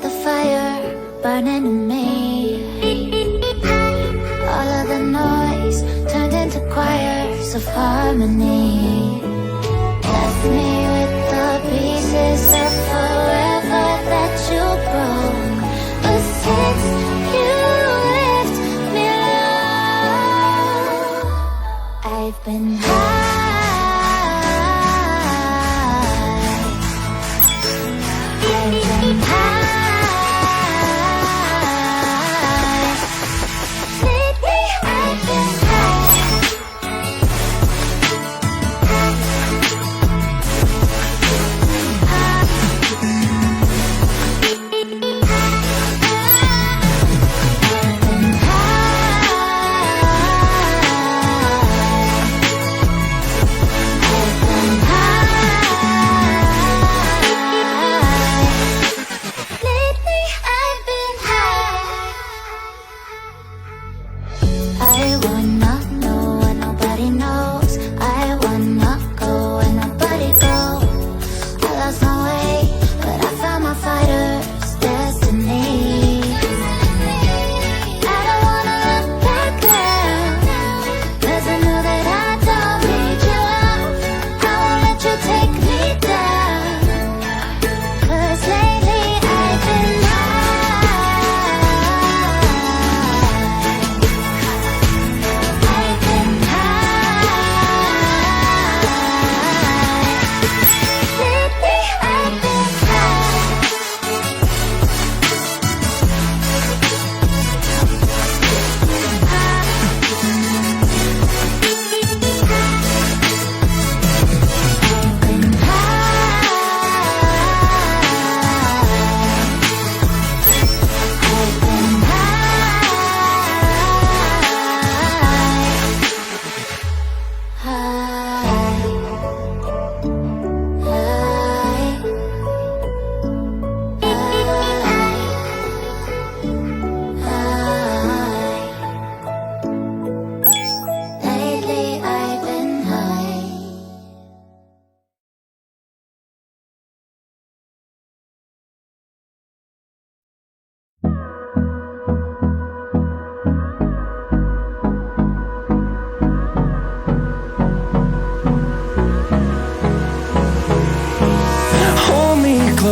like the fire burning in me. All of the noise turned into choirs of harmony. Left me with the pieces of forever that you broke. But since you left me alone, I've been high. I've been high. Lately I've been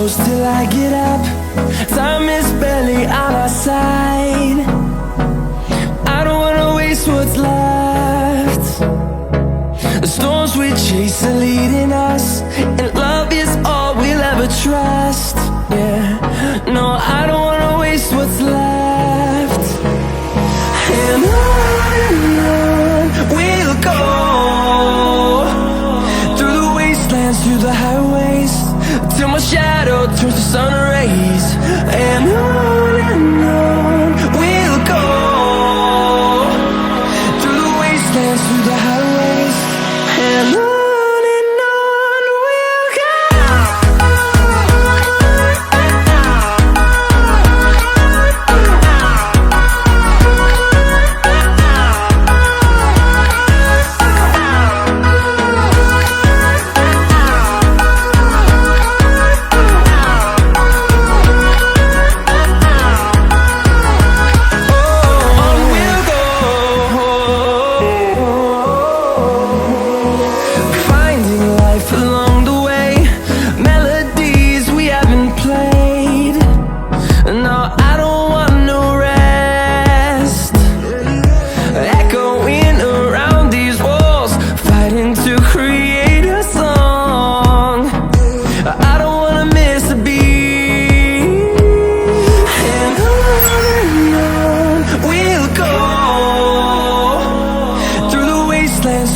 till I get up. Time is barely on our side. I don't wanna waste what's left. The storms we chase are leading us, and love is all we'll ever trust. Yeah, no, I don't wanna waste what's left. And on we'll go, through the wastelands, through the highways, till my shadow turns to sun rays. And on we'll go, through the wastelands, through the highways, and on we'll go.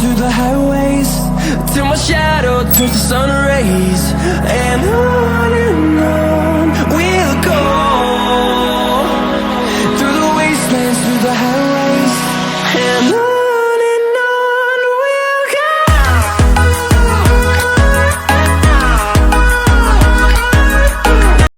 Through the highways, till my shadow turns to sun rays. And